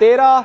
13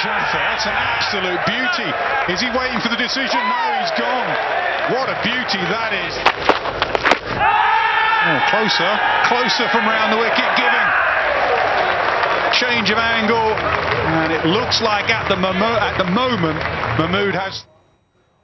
Jaffa, that's an absolute beauty. Is he waiting for the decision? No, he's gone. What a beauty that is. Oh, closer from round the wicket, giving change of angle, and it looks like at the moment Mahmood has.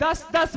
10-10,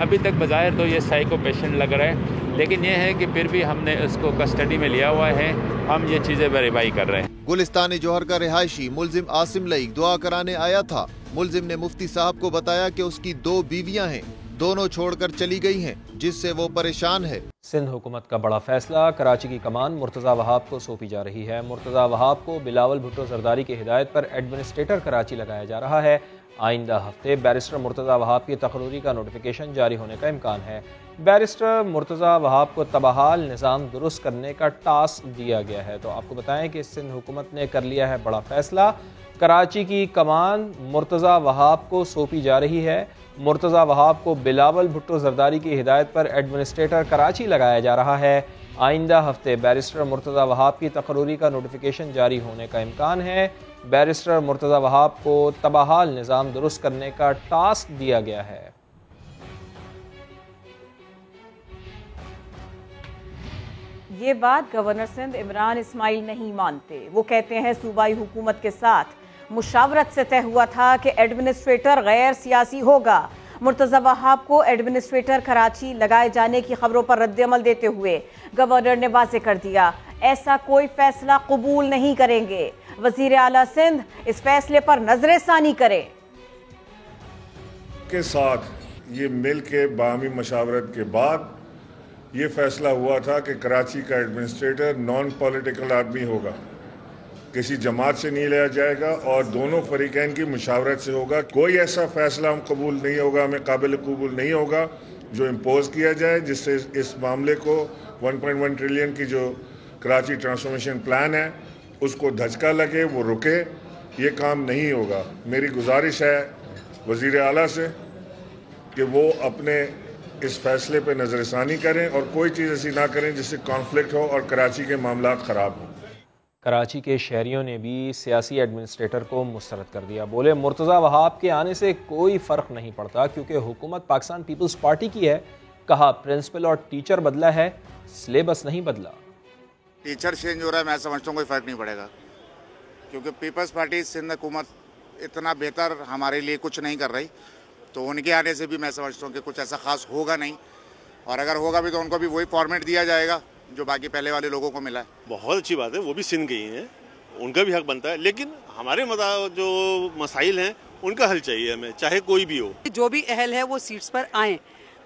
ابھی تک بظاہر تو یہ psycho patient لگ رہا ہے، لیکن یہ ہے کہ پھر بھی ہم نے اس کو کسٹڈی میں لیا ہوا ہے، ہم یہ چیزیں ویریفائی کر رہے ہیں۔ گلستان جوہر کا رہائشی ملزم عاصم لائق دعا کرانے آیا تھا۔ ملزم نے مفتی صاحب کو بتایا کہ اس کی 2 بیویاں ہیں، دونوں چھوڑ کر چلی گئی ہیں، جس سے وہ پریشان ہے۔ سندھ حکومت کا بڑا فیصلہ، کراچی کی کمان مرتضیٰ وہاب کو سونپی جا رہی ہے۔ مرتضیٰ وہاب کو بلاول بھٹو زرداری کی ہدایت پر ایڈمنسٹریٹر کراچی لگایا جا رہا ہے۔ آئندہ ہفتے بیرسٹر مرتضیٰ وہاب کی تقرری کا نوٹیفیکیشن جاری ہونے کا امکان ہے۔ بیرسٹر مرتضیٰ وہاب کو تبحال نظام درست کرنے کا ٹاسک دیا گیا ہے۔ تو آپ کو بتائیں کہ سندھ حکومت نے کر لیا ہے بڑا فیصلہ، کراچی کی کمان مرتضیٰ وہاب کو سونپی جا رہی ہے۔ مرتضیٰ وہاب کو بلاول بھٹو زرداری کی ہدایت پر ایڈمنسٹریٹر کراچی لگایا جا رہا ہے۔ آئندہ ہفتے بیرسٹر مرتضیٰ وہاب کی تقرری کا نوٹیفیکیشن جاری ہونے کا امکان ہے۔ بیرسٹر مرتضیٰ وہاب کو تبحال نظام درست کرنے کا ٹاسک دیا گیا ہے۔ یہ بات گورنر سندھ عمران اسماعیل نہیں مانتے۔ وہ کہتے ہیں صوبائی حکومت کے ساتھ مشاورت سے طے ہوا تھا کہ ایڈمنسٹریٹر غیر سیاسی ہوگا۔ مرتضیٰ وہاب کو ایڈمنسٹریٹر کراچی لگائے جانے کی خبروں پر رد عمل دیتے ہوئے گورنر نے واضح کر دیا ایسا کوئی فیصلہ قبول نہیں کریں گے۔ وزیر اعلیٰ سندھ اس فیصلے پر نظر ثانی کریں۔ کے ساتھ یہ مل کے باہمی مشاورت کے بعد یہ فیصلہ ہوا تھا کہ کراچی کا ایڈمنسٹریٹر نان پولیٹیکل آدمی ہوگا، کسی جماعت سے نہیں لیا جائے گا اور دونوں فریقین کی مشاورت سے ہوگا۔ کوئی ایسا فیصلہ ہم قبول نہیں ہوگا، ہمیں قابل قبول نہیں ہوگا جو امپوز کیا جائے، جس سے اس معاملے کو 1.1 ٹریلین کی جو کراچی ٹرانسفارمیشن پلان ہے اس کو دھچکا لگے، وہ رکے۔ یہ کام نہیں ہوگا۔ میری گزارش ہے وزیر اعلیٰ سے کہ وہ اپنے اس فیصلے پہ نظر ثانی کریں اور کوئی چیز ایسی نہ کریں جس سے کانفلکٹ ہو اور کراچی کے معاملات خراب ہوں۔ کراچی کے شہریوں نے بھی سیاسی ایڈمنسٹریٹر کو مسترد کر دیا۔ بولے مرتضیٰ وہاب کے آنے سے کوئی فرق نہیں پڑتا کیونکہ حکومت پاکستان پیپلز پارٹی کی ہے۔ کہا پرنسپل اور ٹیچر بدلا ہے، سلیبس نہیں بدلا۔ ٹیچر چینج ہو رہا ہے، میں سمجھتا ہوں کوئی فرق نہیں پڑے گا کیونکہ پیپلز پارٹی سندھ حکومت اتنا بہتر ہمارے لیے کچھ نہیں کر رہی، تو ان کے آنے سے بھی میں سمجھتا ہوں کہ کچھ ایسا خاص ہوگا نہیں، اور اگر ہوگا بھی تو ان کو بھی وہی فارمیٹ دیا جائے گا جو باقی پہلے والے لوگوں کو ملا ہے۔ بہت اچھی بات ہے، وہ بھی سندھ گئی ہیں، ان کا بھی حق بنتا ہے، لیکن ہمارے جو مسائل ہیں ان کا حل چاہیے ہمیں، چاہے کوئی بھی ہو۔ جو بھی اہل ہے وہ سیٹس پر آئیں،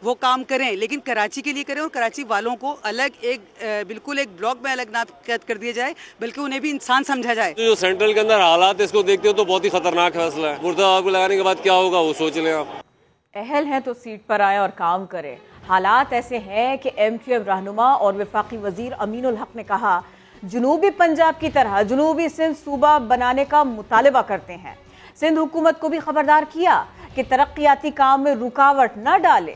وہ کام کریں، لیکن کراچی کے لیے کریں اور کراچی والوں کو الگ بالکل ایک بلاک میں الگ نہ کر دیا جائے بلکہ انہیں بھی انسان سمجھا جائے۔ جو سینٹرل کے اندر حالات اس کو دیکھتے ہو تو بہت ہی خطرناک فیصلہ ہے۔ مرتضیٰ کو لگانے کے بعد کیا ہوگا وہ سوچ لیں آپ۔ اہل ہیں تو سیٹ پر آئیں اور کام کریں۔ حالات ایسے ہیں کہ ایم کیو ایم رہنما اور وفاقی وزیر امین الحق نے کہا جنوبی پنجاب کی طرح جنوبی سندھ صوبہ بنانے کا مطالبہ کرتے ہیں۔ سندھ حکومت کو بھی خبردار کیا کہ ترقیاتی کام میں رکاوٹ نہ ڈالے۔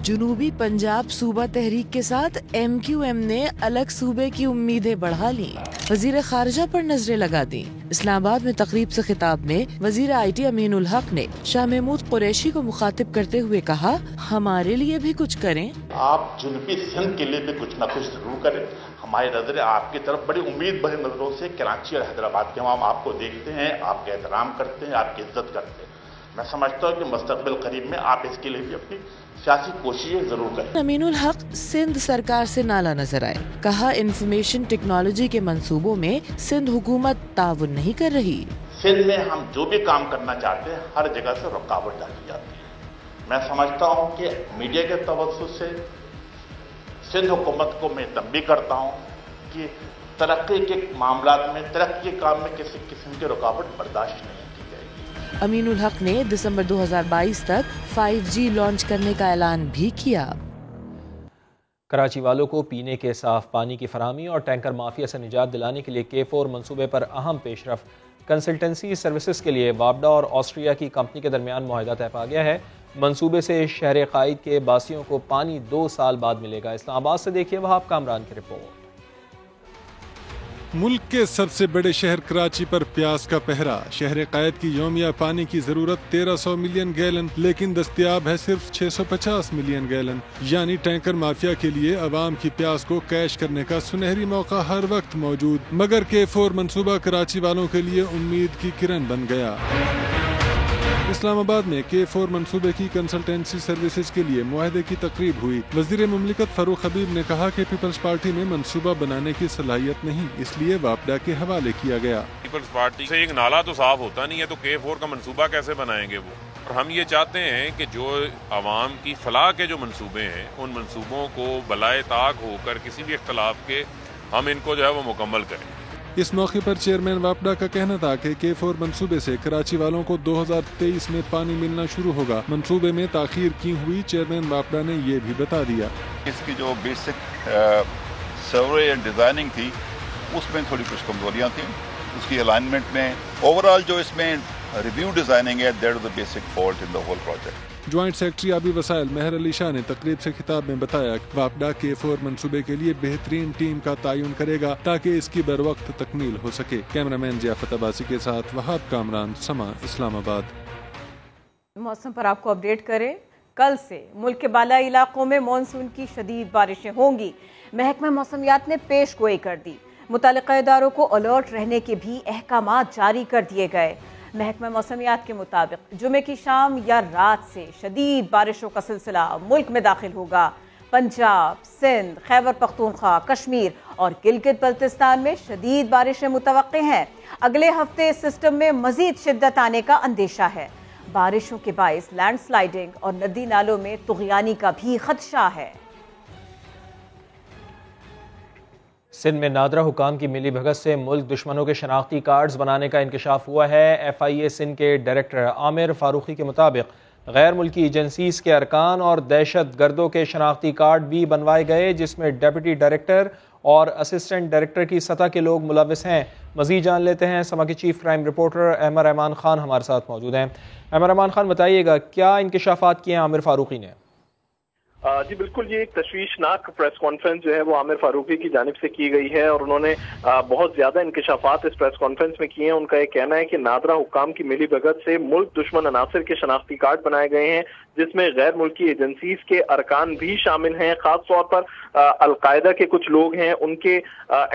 جنوبی پنجاب صوبہ تحریک کے ساتھ ایم کیو ایم نے الگ صوبے کی امیدیں بڑھا لی، وزیر خارجہ پر نظریں لگا دی۔ اسلام آباد میں تقریب سے خطاب میں وزیر آئی ٹی امین الحق نے شاہ محمود قریشی کو مخاطب کرتے ہوئے کہا ہمارے لیے بھی کچھ کریں۔ آپ جنوبی سندھ کے لیے بھی کچھ نہ کچھ ضرور کریں۔ ہماری نظریں آپ کی طرف بڑی امید بھری نظروں سے کراچی اور حیدرآباد کے عوام آپ کو دیکھتے ہیں، آپ کا احترام کرتے ہیں، آپ کی عزت کرتے ہیں۔ میں سمجھتا ہوں کہ مستقبل قریب میں آپ اس کے لیے بھی اپنی سیاسی کوششیں ضرور کریں۔ امین الحق سندھ سرکار سے نالا نظر آئے، کہا انفارمیشن ٹیکنالوجی کے منصوبوں میں سندھ حکومت تعاون نہیں کر رہی۔ سندھ میں ہم جو بھی کام کرنا چاہتے ہیں ہر جگہ سے رکاوٹ ڈالی جاتی ہے۔ میں سمجھتا ہوں کہ میڈیا کے توسط سے سندھ حکومت کو میں تنبیہ کرتا ہوں کہ ترقی کے معاملات میں، ترقی کے کام میں کسی قسم کی رکاوٹ برداشت نہیں۔ امین الحق نے دسمبر 2022 تک 5G لانچ کرنے کا اعلان بھی کیا۔ کراچی والوں کو پینے کے صاف پانی کی فراہمی اور ٹینکر مافیا سے نجات دلانے کے لیے K4 منصوبے پر اہم پیش رفت۔ کنسلٹنسی سروسز کے لیے وابڈا اور آسٹریا کی کمپنی کے درمیان معاہدہ طے پا گیا ہے۔ منصوبے سے شہر قائد کے باسیوں کو پانی 2 سال بعد ملے گا۔ اسلام آباد سے دیکھیے وہاب کامران کی رپورٹ۔ ملک کے سب سے بڑے شہر کراچی پر پیاس کا پہرا۔ شہر قائد کی یومیہ پانی کی ضرورت 1300 ملین گیلن لیکن دستیاب ہے صرف 650 ملین گیلن، یعنی ٹینکر مافیا کے لیے عوام کی پیاس کو کیش کرنے کا سنہری موقع ہر وقت موجود، مگر K4 منصوبہ کراچی والوں کے لیے امید کی کرن بن گیا۔ اسلام آباد میں K4 منصوبے کی کنسلٹنسی سروسز کے لیے معاہدے کی تقریب ہوئی۔ وزیر مملکت فاروق حبیب نے کہا کہ پیپلز پارٹی میں منصوبہ بنانے کی صلاحیت نہیں، اس لیے واپڈا کے حوالے کیا گیا۔ پیپلز پارٹی سے ایک نالا تو صاف ہوتا نہیں ہے تو K4 کا منصوبہ کیسے بنائیں گے وہ؟ اور ہم یہ چاہتے ہیں کہ جو عوام کی فلاح کے جو منصوبے ہیں ان منصوبوں کو بلائے طاق ہو کر کسی بھی اختلاف کے ہم ان کو جو ہے وہ مکمل کریں۔ اس موقع پر چیئرمین واپڈا کا کہنا تھا کہ K4 منصوبے سے کراچی والوں کو 2023 میں پانی ملنا شروع ہوگا۔ منصوبے میں تاخیر کیوں ہوئی، چیئرمین واپڈا نے یہ بھی بتا دیا۔ اس کی جو بیسک سروے اینڈ ڈیزائننگ تھی اس میں تھوڑی کچھ کمزوریاں تھیں، اس کی الائنمنٹ میں اوورآل جو اس میں ریویو ڈیزائننگ ہے that is the basic fault in the whole project۔ Joint secretary آبی وسائل مہر علی شاہ نے تقریب سے خطاب میں بتایا کہ واپڈا K4 منصوبے کے لیے بہترین ٹیم کا تعین کرے گا تاکہ اس کی بروقت تکمیل ہو سکے۔ کیمرامین ضیافت عباسی کے ساتھ وہاب کامران، سما، اسلام آباد۔ موسم پر آپ کو اپڈیٹ کریں، کل سے ملک کے بالائی علاقوں میں مانسون کی شدید بارشیں ہوں گی۔ محکمہ موسمیات نے پیش گوئی کر دی، متعلقہ اداروں کو الرٹ رہنے کے بھی احکامات جاری کر دیے گئے۔ محکمہ موسمیات کے مطابق جمعے کی شام یا رات سے شدید بارشوں کا سلسلہ ملک میں داخل ہوگا۔ پنجاب، سندھ، خیبر پختونخوا، کشمیر اور گلگت بلتستان میں شدید بارشیں متوقع ہیں۔ اگلے ہفتے سسٹم میں مزید شدت آنے کا اندیشہ ہے۔ بارشوں کے باعث لینڈ سلائیڈنگ اور ندی نالوں میں طغیانی کا بھی خدشہ ہے۔ سندھ میں نادرا حکام کی ملی بھگت سے ملک دشمنوں کے شناختی کارڈز بنانے کا انکشاف ہوا ہے۔ FIA سندھ کے ڈائریکٹر عامر فاروقی کے مطابق غیر ملکی ایجنسیز کے ارکان اور دہشت گردوں کے شناختی کارڈ بھی بنوائے گئے، جس میں ڈپٹی ڈائریکٹر اور اسسٹنٹ ڈائریکٹر کی سطح کے لوگ ملوث ہیں۔ مزید جان لیتے ہیں، سما کے چیف کرائم رپورٹر احمد رحمان خان ہمارے ساتھ موجود ہیں۔ احمد رحمان خان، بتائیے گا کیا انکشافات کیے ہیں عامر فاروقی نے؟ جی بالکل، یہ ایک تشویشناک پریس کانفرنس جو ہے وہ عامر فاروقی کی جانب سے کی گئی ہے اور انہوں نے بہت زیادہ انکشافات اس پریس کانفرنس میں کیے ہیں۔ ان کا یہ کہنا ہے کہ نادرا حکام کی ملی بھگت سے ملک دشمن عناصر کے شناختی کارڈ بنائے گئے ہیں، جس میں غیر ملکی ایجنسیز کے ارکان بھی شامل ہیں۔ خاص طور پر القاعدہ کے کچھ لوگ ہیں، ان کے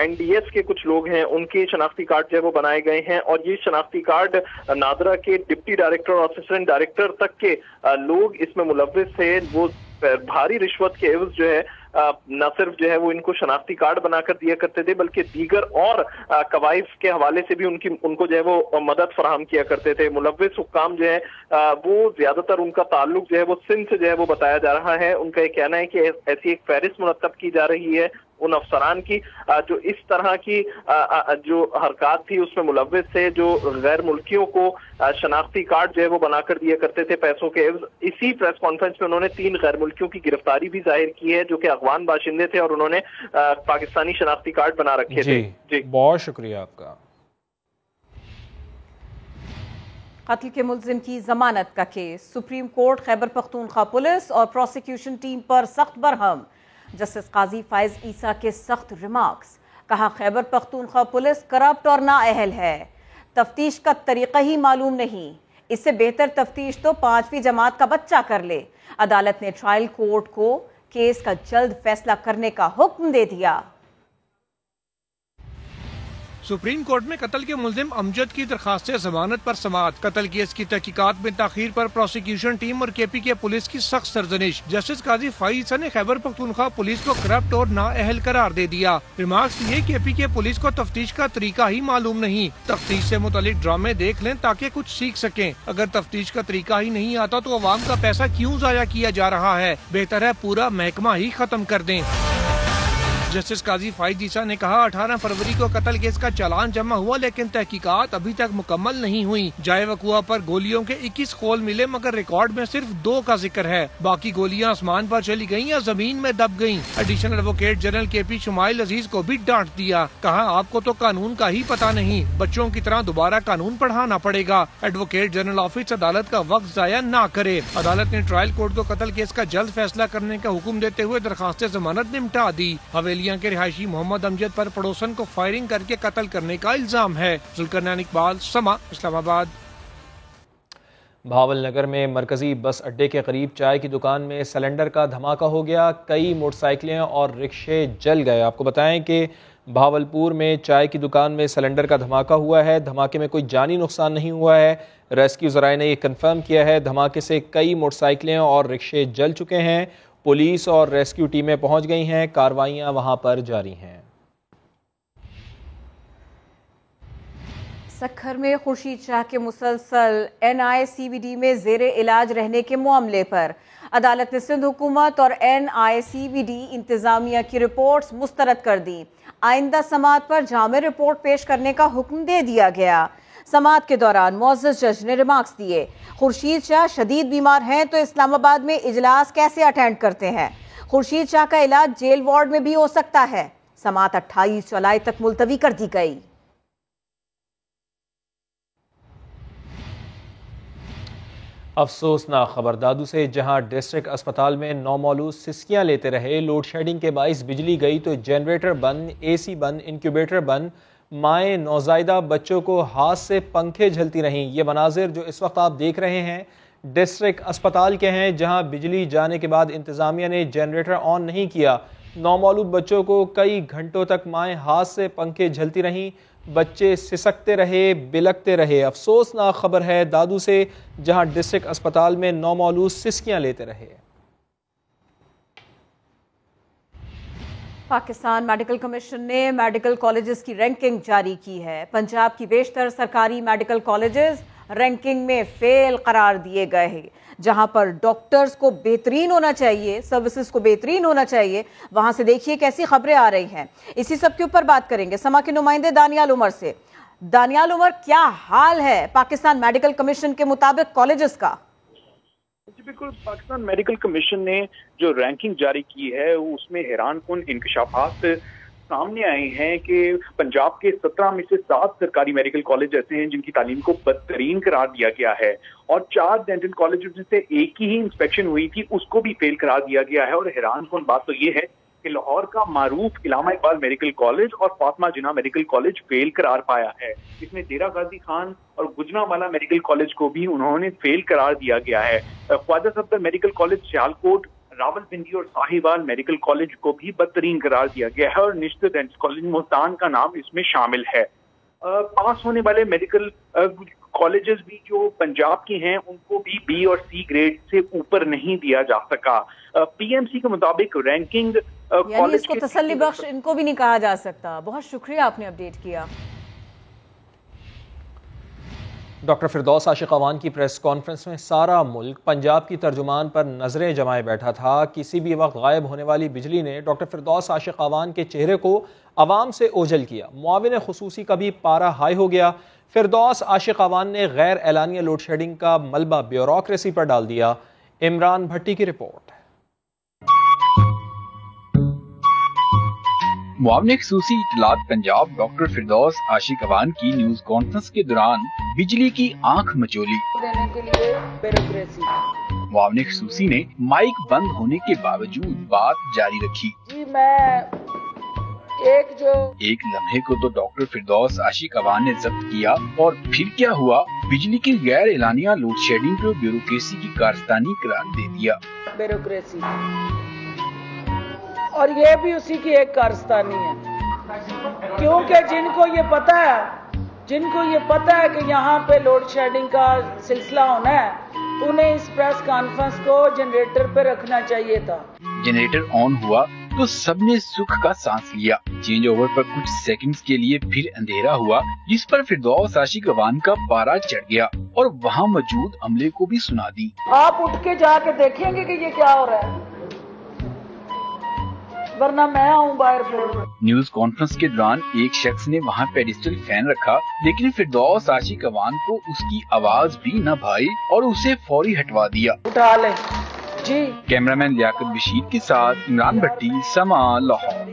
NDS کے کچھ لوگ ہیں، ان کے شناختی کارڈ جو ہے وہ بنائے گئے ہیں اور یہ شناختی کارڈ نادرا کے ڈپٹی ڈائریکٹر اور اسسٹنٹ ڈائریکٹر تک کے لوگ اس میں ملوث تھے۔ وہ بھاری رشوت کے عوض جو ہے نہ صرف جو ہے وہ ان کو شناختی کارڈ بنا کر دیا کرتے تھے بلکہ دیگر اور قوائف کے حوالے سے بھی ان کو جو ہے وہ مدد فراہم کیا کرتے تھے۔ ملوث حکام جو ہے وہ زیادہ تر ان کا تعلق جو ہے وہ سندھ سے جو ہے وہ بتایا جا رہا ہے۔ ان کا یہ کہنا ہے کہ ایسی ایک فہرست مرتب کی جا رہی ہے ان افسران کی جو اس طرح کی جو حرکات تھی اس میں ملوث تھے، جو غیر ملکیوں کو شناختی کارڈ جو ہے وہ بنا کر دیا کرتے تھے پیسوں کے عوض۔ اسی پریس کانفرنس میں انہوں نے 3 غیر ملکیوں کی گرفتاری بھی ظاہر کی ہے جو کہ افغان باشندے تھے اور انہوں نے پاکستانی شناختی کارڈ بنا رکھے تھے۔ جی بہت شکریہ آپ کا۔ قتل کے ملزم کی ضمانت کا case, supreme court Khyber Pakhtunkhwa police اور پروسیکیوشن ٹیم پر سخت برہم۔ جسٹس قاضی فائز عیسیٰ کے سخت ریمارکس، کہا خیبر پختونخوا پولیس کرپٹ اور نااہل ہے، تفتیش کا طریقہ ہی معلوم نہیں، اس سے بہتر تفتیش تو 5ویں جماعت کا بچہ کر لے۔ عدالت نے ٹرائل کورٹ کو کیس کا جلد فیصلہ کرنے کا حکم دے دیا۔ سپریم کورٹ میں قتل کے ملزم امجد کی درخواست ضمانت پر سماعت، قتل کیس کی تحقیقات میں تاخیر پر پروسیکیوشن ٹیم اور KPK پولیس کی سخت سرزنش۔ جسٹس قاضی فائز نے خیبر پختونخوا پولیس کو کرپٹ اور نااہل قرار دے دیا۔ ریمارکس یہ KPK پولیس کو تفتیش کا طریقہ ہی معلوم نہیں، تفتیش سے متعلق ڈرامے دیکھ لیں تاکہ کچھ سیکھ سکیں۔ اگر تفتیش کا طریقہ ہی نہیں آتا تو عوام کا پیسہ کیوں ضائع کیا جا رہا ہے؟ بہتر ہے پورا محکمہ ہی ختم کر دیں۔ جسٹس قاضی فائز عیسیٰ نے کہا 18 فروری کو قتل کیس کا چالان جمع ہوا لیکن تحقیقات ابھی تک مکمل نہیں ہوئی۔ جائے وقوع پر گولیوں کے 21 خول ملے مگر ریکارڈ میں صرف 2 کا ذکر ہے، باقی گولیاں آسمان پر چلی گئیں یا زمین میں دب گئیں۔ ایڈیشنل ایڈوکیٹ جنرل KP شمائل عزیز کو بھی ڈانٹ دیا، کہا آپ کو تو قانون کا ہی پتہ نہیں، بچوں کی طرح دوبارہ قانون پڑھانا پڑے گا۔ ایڈوکیٹ جنرل آفس عدالت کا وقت ضائع نہ کرے۔ عدالت نے ٹرائل کورٹ کو قتل کیس کا جلد فیصلہ کرنے کا حکم دیتے ہوئے درخواست ضمانت نمٹا دی۔ حویلیاں کے رہائشی محمد امجد پر پڑوسن کو فائرنگ کر کے قتل کرنے کا الزام ہے۔ ذوالقرنین اقبال، سما، اسلام آباد۔ بھاول نگر میں مرکزی بس اڈے کے قریب چائے کی دکان میں سلنڈر کا دھماکہ ہو گیا، کئی موٹر سائیکلیں اور رکشے جل گئے۔ آپ کو بتائیں کہ بھاولپور میں چائے کی دکان میں سلنڈر کا دھماکہ ہوا ہے، دھماکے میں کوئی جانی نقصان نہیں ہوا ہے۔ ریسکیو ذرائع نے یہ کنفرم کیا ہے، دھماکے سے کئی موٹر سائیکلیں اور رکشے جل چکے ہیں۔ پولیس اور ریسکیو ٹیمیں پہنچ گئی ہیں، کارروائیاں وہاں پر جاری ہیں۔ سکھر میں خورشید شاہ کے مسلسل NICVD میں زیر علاج رہنے کے معاملے پر عدالت نے سندھ حکومت اور NICVD انتظامیہ کی رپورٹس مسترد کر دی۔ آئندہ سماعت پر جامع رپورٹ پیش کرنے کا حکم دے دیا گیا۔ سماعت کے دوران معزز جج نے ریمارکس دیے۔ خورشید شاہ شدید بیمار ہیں تو اسلام آباد میں اجلاس کیسے اٹینڈ کرتے ہیں؟ خورشید شاہ کا علاج جیل وارڈ میں بھی ہو سکتا ہے۔ سماعت 28 جولائی تک ملتوی کر دی گئی۔ افسوسناک خبر دادو سے، جہاں ڈسٹرکٹ اسپتال میں نومولود سسکیاں لیتے رہے، لوڈ شیڈنگ کے باعث بجلی گئی تو جنریٹر بند، AC بند، انکیوبیٹر بند، مائیں نوزائیدہ بچوں کو ہاتھ سے پنکھے جھلتی رہیں۔ یہ مناظر جو اس وقت آپ دیکھ رہے ہیں ڈسٹرکٹ اسپتال کے ہیں، جہاں بجلی جانے کے بعد انتظامیہ نے جنریٹر آن نہیں کیا۔ نومولود بچوں کو کئی گھنٹوں تک مائیں ہاتھ سے پنکھے جھلتی رہیں، بچے سسکتے رہے، بلکتے رہے۔ افسوسناک خبر ہے دادو سے، جہاں ڈسٹرکٹ اسپتال میں نومولود سسکیاں لیتے رہے۔ پاکستان میڈیکل کمیشن نے میڈیکل کالجز کی رینکنگ جاری کی ہے۔ پنجاب کی بیشتر سرکاری میڈیکل کالجز رینکنگ میں فیل قرار دیے گئے ہیں۔ جہاں پر ڈاکٹرز کو بہترین ہونا چاہیے، سروسز کو بہترین ہونا چاہیے، وہاں سے دیکھیے کیسی خبریں آ رہی ہیں۔ اسی سب کے اوپر بات کریں گے سما کے نمائندے دانیال عمر سے۔ دانیال عمر، کیا حال ہے پاکستان میڈیکل کمیشن کے مطابق کالجز کا؟ جی بالکل، پاکستان میڈیکل کمیشن نے جو رینکنگ جاری کی ہے اس میں حیران کن انکشافات سامنے آئے ہیں کہ پنجاب کے 17 میں سے 7 سرکاری میڈیکل کالج ایسے ہیں جن کی تعلیم کو بدترین قرار دیا گیا ہے، اور 4 ڈینٹل کالجز میں سے ایک ہی انسپیکشن ہوئی تھی، اس کو بھی فیل قرار دیا گیا ہے۔ اور حیران کن بات تو یہ ہے کہ لاہور کا معروف علامہ اقبال میڈیکل کالج اور فاطمہ جناح میڈیکل کالج فیل قرار پایا ہے۔ اس میں ڈیرہ غازی خان اور گجرانوالہ میڈیکل کالج کو بھی انہوں نے فیل قرار دیا گیا ہے۔ خواجہ صفدر میڈیکل کالج سیالکوٹ، راول پنڈی اور ساہیوال میڈیکل کالج کو بھی بدترین قرار دیا گیا ہے، اور نشتر ڈینٹل کالج ملتان کا نام اس میں شامل ہے۔ پاس ہونے والے میڈیکل کالجز بھی جو پنجاب کے ہیں ان کو بھی B اور C گریڈ سے اوپر نہیں دیا جا سکا۔ PMC کے مطابق رینکنگ یعنی اس کو تسلی بخش ان کو بھی نہیں کہا جا سکتا۔ بہت شکریہ آپ نے اپڈیٹ کیا۔ ڈاکٹر فردوس عاشق اعوان کی پریس کانفرنس میں سارا ملک پنجاب کی ترجمان پر نظریں جمائے بیٹھا تھا۔ کسی بھی وقت غائب ہونے والی بجلی نے ڈاکٹر فردوس عاشق اعوان کے چہرے کو عوام سے اوجھل کیا۔ معاون خصوصی کا بھی پارا ہائی ہو گیا۔ فردوس عاشق اعوان نے غیر اعلانیہ لوڈ شیڈنگ کا ملبہ بیوروکریسی پر ڈال دیا۔ عمران بھٹی کی رپورٹ۔ معاون خصوصی اطلاعات پنجاب ڈاکٹر فردوس عاشق اعوان کی نیوز کانفرنس کے دوران بجلی کی آنکھ مچولی۔ معاون خصوصی نے مائک بند ہونے کے باوجود بات جاری رکھی۔ جی میں ایک لمحے کو تو ڈاکٹر فردوس عاشق اعوان نے ضبط کیا، اور پھر کیا ہوا؟ بجلی کی غیر اعلانیہ لوڈ شیڈنگ کو بیوروکریسی کی کارستانی قرار دے دیا۔ بیوروکریسی، اور یہ بھی اسی کی ایک کارستانی ہے، کیونکہ جن کو یہ پتہ ہے کہ یہاں پہ لوڈ شیڈنگ کا سلسلہ ہونا ہے، انہیں اس پریس کانفرنس کو جنریٹر پہ رکھنا چاہیے تھا۔ جنریٹر آن ہوا تو سب نے سکھ کا سانس لیا۔ چینج اوور پر کچھ سیکنڈز کے لیے پھر اندھیرا ہوا، جس پر فردوس عاشق اعوان کا پارا چڑھ گیا اور وہاں موجود عملے کو بھی سنا دی۔ آپ اٹھ کے جا کے دیکھیں گے کہ یہ کیا ہو رہا ہے، ورنہ میں آؤں باہر پھر۔ نیوز کانفرنس کے دوران ایک شخص نے وہاں پیڈسٹل فین رکھا، لیکن فردوس عاشق اعوان کو اس کی آواز بھی نہ بھائی اور اسے فوری ہٹوا دیا۔ اٹھا لیں جی۔ کیمرامین لیاقت بشیر کے ساتھ عمران بھٹی، سما، لاہور۔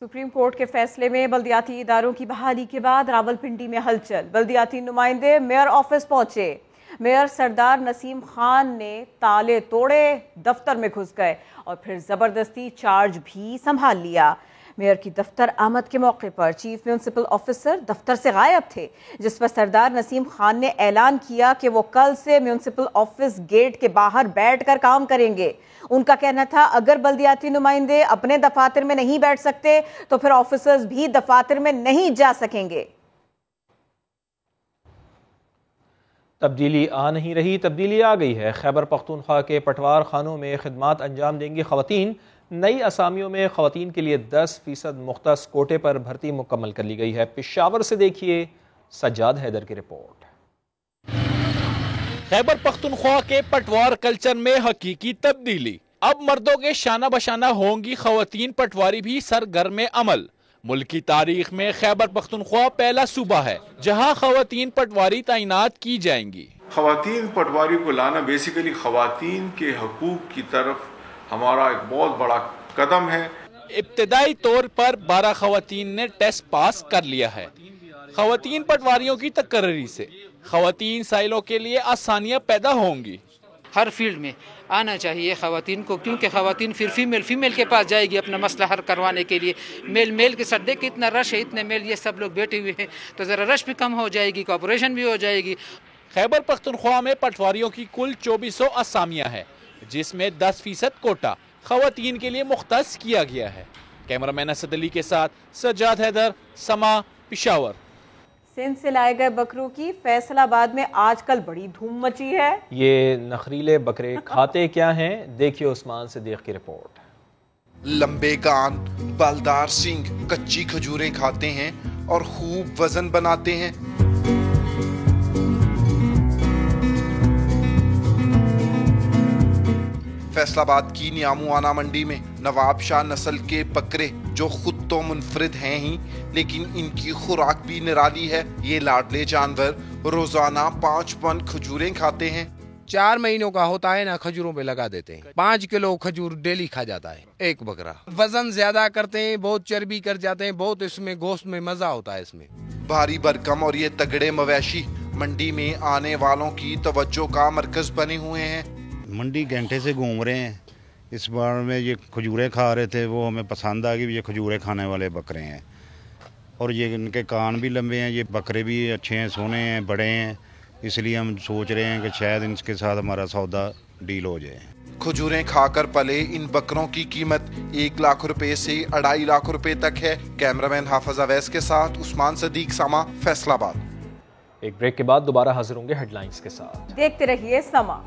سپریم کورٹ کے فیصلے میں بلدیاتی اداروں کی بحالی کے بعد راولپنڈی میں ہلچل۔ بلدیاتی نمائندے میئر آفس پہنچے۔ میئر سردار نسیم خان نے تالے توڑے، دفتر میں گھس گئے اور پھر زبردستی چارج بھی سنبھال لیا۔ میئر کی دفتر آمد کے موقع پر چیف میونسپل آفیسر دفتر سے غائب تھے، جس پر سردار نسیم خان نے اعلان کیا کہ وہ کل سے میونسپل آفس گیٹ کے باہر بیٹھ کر کام کریں گے۔ ان کا کہنا تھا اگر بلدیاتی نمائندے اپنے دفاتر میں نہیں بیٹھ سکتے تو پھر آفیسرز بھی دفاتر میں نہیں جا سکیں گے۔ تبدیلی آ نہیں رہی، تبدیلی آ گئی ہے۔ خیبر پختونخوا کے پٹوار خانوں میں خدمات انجام دیں گی خواتین۔ نئی اسامیوں میں خواتین کے لیے 10% مختص کوٹے پر بھرتی مکمل کر لی گئی ہے۔ پشاور سے دیکھیے سجاد حیدر کی رپورٹ۔ خیبر پختونخوا کے پٹوار کلچر میں حقیقی تبدیلی، اب مردوں کے شانہ بشانہ ہوں گی خواتین پٹواری بھی سرگرم عمل۔ ملک کی تاریخ میں خیبر پختونخوا پہلا صوبہ ہے جہاں خواتین پٹواری تعینات کی جائیں گی۔ خواتین پٹواری کو لانا بیسیکلی خواتین کے حقوق کی طرف ہمارا ایک بہت بڑا قدم ہے۔ ابتدائی طور پر 12 خواتین نے ٹیسٹ پاس کر لیا ہے۔ خواتین پٹواریوں کی تقرری سے خواتین سائلوں کے لیے آسانیاں پیدا ہوں گی۔ ہر فیلڈ میں آنا چاہیے خواتین کو، کیونکہ خواتین پھر فیمیل کے پاس جائے گی اپنا مسئلہ حل کروانے کے لیے۔ میل کے ساتھ دیکھ کے اتنا رش ہے، اتنے میل یہ سب لوگ بیٹھے ہوئے ہیں تو ذرا رش بھی کم ہو جائے گی، کوآپریشن بھی ہو جائے گی۔ خیبر پختونخوا میں پٹواریوں کی کل 2400 اسامیاں ہیں، جس میں 10% کوٹا خواتین کے لیے مختص کیا گیا ہے۔ کیمرہ مین اسد علی کے ساتھ سجاد حیدر، سما، پشاور۔ سندھ سے لائے گئے بکروں کی فیصل آباد میں آج کل بڑی دھوم مچی ہے۔ یہ نخریلے بکرے کھاتے کیا ہیں؟ دیکھیے عثمان صدیق کی رپورٹ۔ لمبے کان، بالدار سینگ، کچی کھجوریں کھاتے ہیں اور خوب وزن بناتے ہیں۔ فیصل آباد کی نیاموانا منڈی میں نواب شاہ نسل کے بکرے جو خود تو منفرد ہیں ہی لیکن ان کی خوراک بھی نرالی ہے۔ یہ لاڈلے جانور روزانہ 5 پن کھجوریں کھاتے ہیں۔ 4 مہینوں کا ہوتا ہے نا، کھجوروں پہ لگا دیتے ہیں۔ 5 کلو کھجور ڈیلی کھا جاتا ہے ایک بکرا۔ وزن زیادہ کرتے ہیں، بہت چربی کر جاتے ہیں، بہت اس میں گوشت میں مزہ ہوتا ہے۔ اس میں بھاری بھرکم اور یہ تگڑے مویشی منڈی میں آنے والوں کی توجہ کا مرکز بنے ہوئے ہیں۔ منڈی گھنٹے سے گھوم رہے ہیں، اس بار میں یہ کھجوریں کھا رہے تھے، وہ ہمیں پسند آ گئی۔ یہ کھجوریں کھانے والے بکرے ہیں اور یہ ان کے کان بھی لمبے ہیں، یہ بکرے بھی اچھے ہیں، سونے ہیں، بڑے ہیں، اس لیے ہم سوچ رہے ہیں کہ شاید ان کے ساتھ ہمارا سودا ڈیل ہو جائے۔ کھجوریں کھا کر پلے ان بکروں کی قیمت 1 لاکھ روپے سے 2.5 لاکھ روپے تک ہے۔ کیمرہ مین حافظ اویس کے ساتھ عثمان صدیق، سما، فیصل آباد۔ ایک بریک کے بعد دوبارہ حاضر ہوں گے ہیڈ لائنز کے ساتھ۔ دیکھتے رہیے سما۔